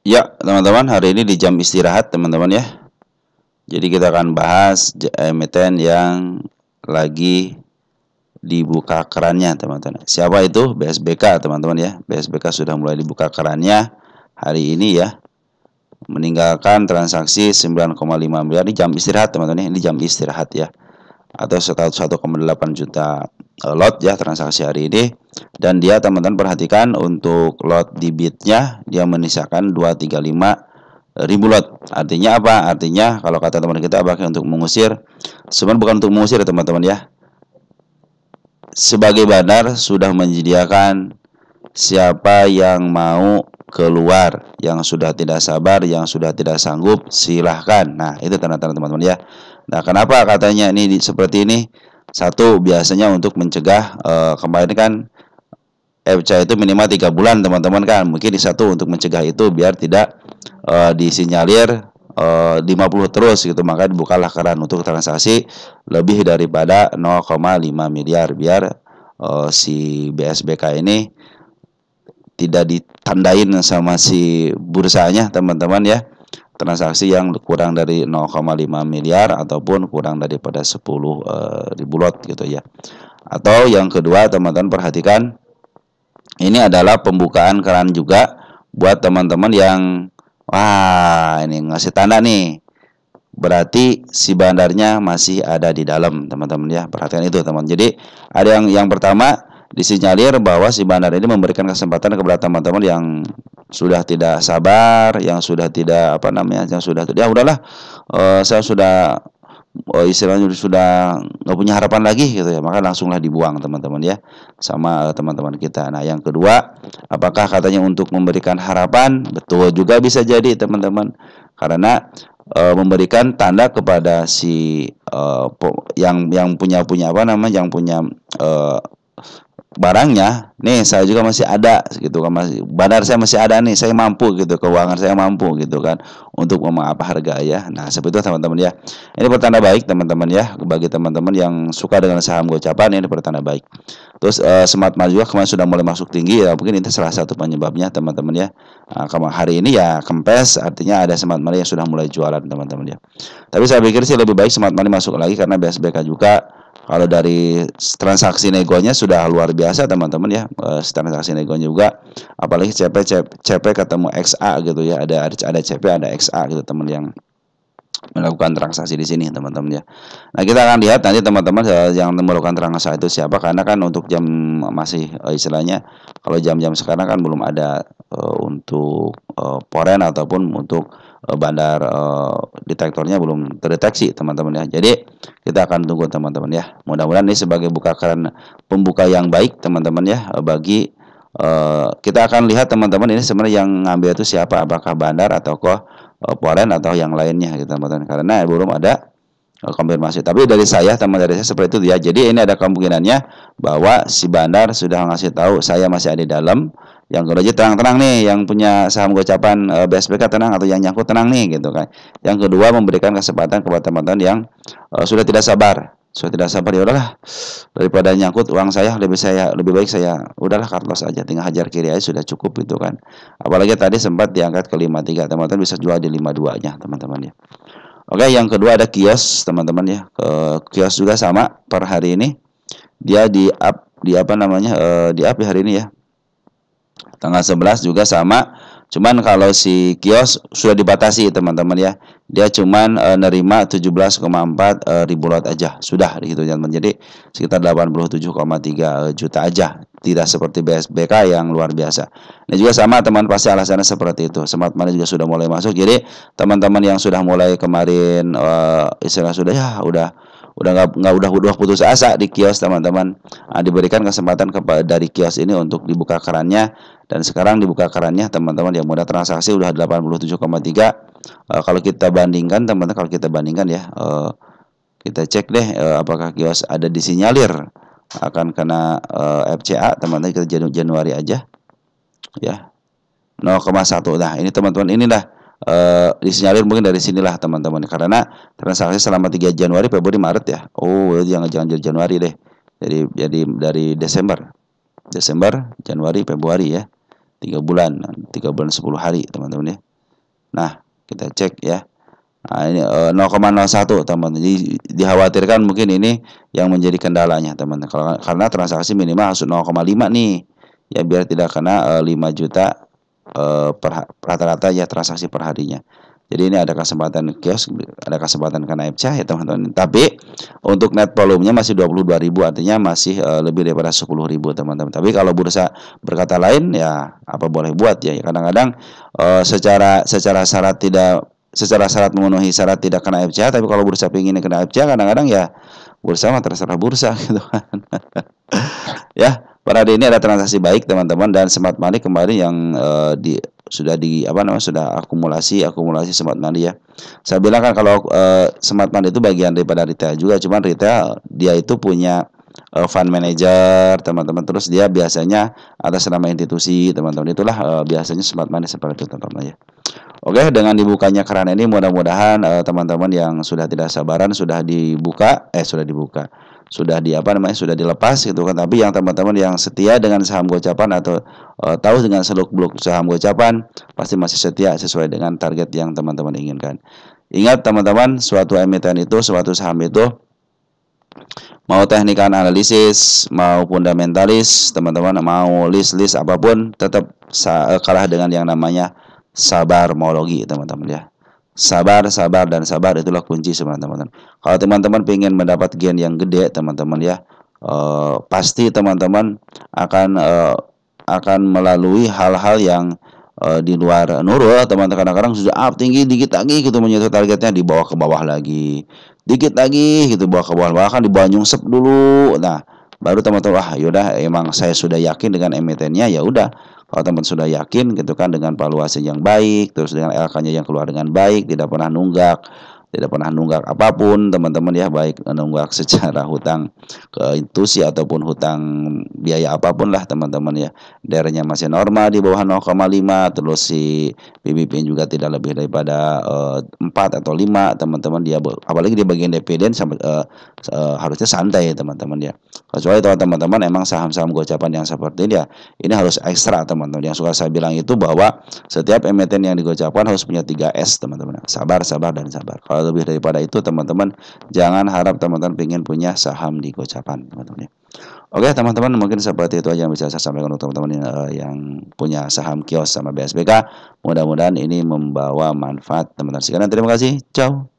Ya, teman-teman, hari ini di jam istirahat, teman-teman ya. Jadi kita akan bahas emiten yang lagi dibuka kerannya, teman-teman. Siapa itu? BSBK, teman-teman ya. BSBK sudah mulai dibuka kerannya hari ini ya. Meninggalkan transaksi 9,5 miliar di jam istirahat, teman-teman. Ini jam istirahat ya. Atau 1,8 juta lot ya transaksi hari ini. Dan dia, teman-teman, perhatikan untuk lot di bitnya dia menyisakan 235.000 lot. Artinya apa? Artinya kalau kata teman kita pakai untuk mengusir, sebenarnya bukan untuk mengusir ya, teman-teman ya. Sebagai bandar sudah menyediakan, siapa yang mau keluar, yang sudah tidak sabar, yang sudah tidak sanggup, silahkan. Nah, itu tanda-tanda, teman-teman ya. Nah, kenapa katanya ini seperti ini? Satu, biasanya untuk mencegah, kemarin kan FCA itu minimal 3 bulan, teman-teman kan. Mungkin di satu untuk mencegah itu biar tidak disinyalir 50 terus gitu, maka dibukalah keran untuk transaksi lebih daripada 0,5 miliar biar si BSBK ini tidak ditandain sama si bursanya, teman-teman ya, transaksi yang kurang dari 0,5 miliar ataupun kurang daripada 10.000 lot gitu ya. Atau yang kedua, teman-teman perhatikan, ini adalah pembukaan keran juga buat teman-teman yang wah, ini ngasih tanda nih. Berarti si bandarnya masih ada di dalam, teman-teman ya. Perhatikan itu, teman. Jadi ada yang pertama disinyalir bahwa si bandar ini memberikan kesempatan kepada teman-teman yang sudah tidak sabar, yang sudah tidak apa namanya, yang sudah ya udahlah, saya sudah istilahnya sudah nggak punya harapan lagi gitu ya, maka langsunglah dibuang, teman-teman ya, sama teman-teman kita. Nah, yang kedua, apakah katanya untuk memberikan harapan? Betul juga bisa jadi, teman-teman, karena memberikan tanda kepada si yang punya apa namanya, yang punya barangnya, nih saya juga masih ada gitu kan, masih bandar saya masih ada nih, saya mampu gitu, keuangan saya mampu gitu kan untuk apa harga ya. Nah, seperti itu, teman-teman ya. Ini pertanda baik, teman-teman ya, bagi teman-teman yang suka dengan saham gocapan, ini pertanda baik. Terus Smart Mart juga kemarin sudah mulai masuk tinggi ya, mungkin itu salah satu penyebabnya, teman-teman ya. Nah, hari ini ya kempes, artinya ada Smart Mart yang sudah mulai jualan, teman-teman ya. Tapi saya pikir sih lebih baik Smart Mart masuk lagi, karena BSBK juga kalau dari transaksi negonya sudah luar biasa, teman-teman ya. Transaksi negonya juga, apalagi CP ketemu XA gitu ya. Ada CP, ada XA gitu, teman, yang melakukan transaksi di sini, teman-teman ya. Nah, kita akan lihat nanti, teman-teman, yang melakukan transaksi itu siapa, karena kan untuk jam masih istilahnya kalau jam-jam sekarang kan belum ada untuk foreign ataupun untuk bandar detektornya belum terdeteksi, teman-teman ya. Jadi kita akan tunggu, teman-teman ya. Mudah-mudahan ini sebagai pembuka yang baik, teman-teman ya, bagi kita akan lihat, teman-teman, ini sebenarnya yang ngambil itu siapa, apakah bandar atau foreign atau yang lainnya gitu, teman-teman, karena belum ada konfirmasi. Tapi dari saya, seperti itu ya. Jadi ini ada kemungkinannya bahwa si bandar sudah ngasih tahu saya masih ada di dalam. Yang kedua aja tenang-tenang nih, yang punya saham gocapan BSBK tenang, atau yang nyangkut tenang nih gitu kan. Yang kedua, memberikan kesempatan kepada teman-teman yang sudah tidak sabar. Ya udahlah, daripada nyangkut uang saya, lebih baik saya udahlah cut loss aja, tinggal hajar kiri aja sudah cukup gitu kan. Apalagi tadi sempat diangkat ke 53, teman-teman bisa jual di 52-nya, teman-teman ya. Oke, yang kedua ada kios, teman-teman ya. Kios juga sama per hari ini dia di apa namanya, di up hari ini ya. Tanggal 11 juga sama. Cuman kalau si kios sudah dibatasi, teman-teman ya. Dia cuman nerima 17,4 ribu lot aja. Sudah gitu, teman. Jadi sekitar 87,3 juta aja. Tidak seperti BSBK yang luar biasa. Ini juga sama, teman, pasti alasannya seperti itu. Smart Money juga sudah mulai masuk. Jadi teman-teman yang sudah mulai kemarin istilah sudah ya udah putus asa di kios, teman-teman, diberikan kesempatan dari kios ini untuk dibuka kerannya. Dan sekarang dibuka kerannya, teman-teman, yang mudah transaksi udah 87,3. Kalau kita bandingkan, teman-teman, ya, kita cek deh apakah kios ada disinyalir akan kena FCA, teman-teman. Kita Januari aja ya, 0,1. Nah, ini, teman-teman, inilah disinyalir mungkin dari sinilah, teman-teman, karena transaksi selama 3 Januari, Februari, Maret ya. Oh, jangan jadi Januari deh. Jadi dari Desember, Januari, Februari ya. 3 bulan 10 hari, teman-teman ya. Nah, kita cek ya. Nah, ini 0,01 teman-teman. Jadi dikhawatirkan mungkin ini yang menjadi kendalanya teman-teman. Karena transaksi minimal harus 0,5 nih. Ya biar tidak kena 5 juta rata-rata ya transaksi per harinya. Jadi ini ada kesempatan kios, ada kesempatan kena FCA ya teman-teman. Tapi untuk net volumenya masih 22.000, artinya masih lebih daripada 10.000 teman-teman. Tapi kalau bursa berkata lain ya apa boleh buat ya. Kadang-kadang secara syarat memenuhi syarat tidak kena FCA, tapi kalau bursa ingin kena FCA kadang-kadang ya bursa mah terserah bursa gitu kan. Ya, pada hari ini ada transaksi baik teman-teman, dan smart money kemarin yang sudah akumulasi smart money ya. Saya bilang kan kalau smart money itu bagian daripada retail juga, cuman retail dia itu punya fund manager teman-teman, terus dia biasanya atas nama institusi teman-teman, itulah biasanya smart money seperti itu teman-teman ya. Oke, dengan dibukanya keran ini mudah-mudahan teman-teman yang sudah tidak sabaran sudah dibuka, sudah dilepas gitu kan. Tapi yang teman-teman yang setia dengan saham gocapan atau tahu dengan seluk-beluk saham gocapan, pasti masih setia sesuai dengan target yang teman-teman inginkan. Ingat teman-teman, suatu emiten itu, suatu saham itu, mau teknik analisis, mau fundamentalis, teman-teman mau list apapun, tetap kalah dengan yang namanya sabarmologi teman-teman ya. Sabar dan sabar itulah kunci sebenarnya teman-teman. Kalau teman-teman ingin mendapat gain yang gede teman-teman ya, pasti teman-teman akan melalui hal-hal yang di luar nurul teman-teman. Kadang-kadang sudah up tinggi dikit lagi gitu menyentuh targetnya, di bawah ke bawah lagi, dikit lagi gitu bawah ke bawah, bahkan di bawah nyungsep dulu. Nah baru teman-teman yaudah emang saya sudah yakin dengan emitennya, ya udah. Kalau teman sudah yakin gitu kan dengan valuasi yang baik, terus dengan LK-nya yang keluar dengan baik, tidak pernah nunggak apapun teman-teman ya, baik nunggak secara hutang ke institusi ataupun hutang biaya apapun lah teman-teman ya. DER-nya masih normal di bawah 0,5, terus si PBB juga tidak lebih daripada 4 atau 5 teman-teman dia, apalagi di bagian dividen sampai harusnya santai teman-teman ya. Kecuali kalau teman-teman emang saham-saham gocapan yang seperti ini ya, ini harus ekstra teman-teman. Yang suka saya bilang itu bahwa setiap emiten yang digocapkan harus punya 3S teman-teman. Sabar dan sabar. Kalau lebih daripada itu teman-teman jangan harap teman-teman ingin punya saham di gocapan teman-teman ya. Oke teman-teman, mungkin seperti itu aja yang bisa saya sampaikan untuk teman-teman yang punya saham kios sama BSBK. Mudah-mudahan ini membawa manfaat teman-teman sekalian. Terima kasih. Ciao.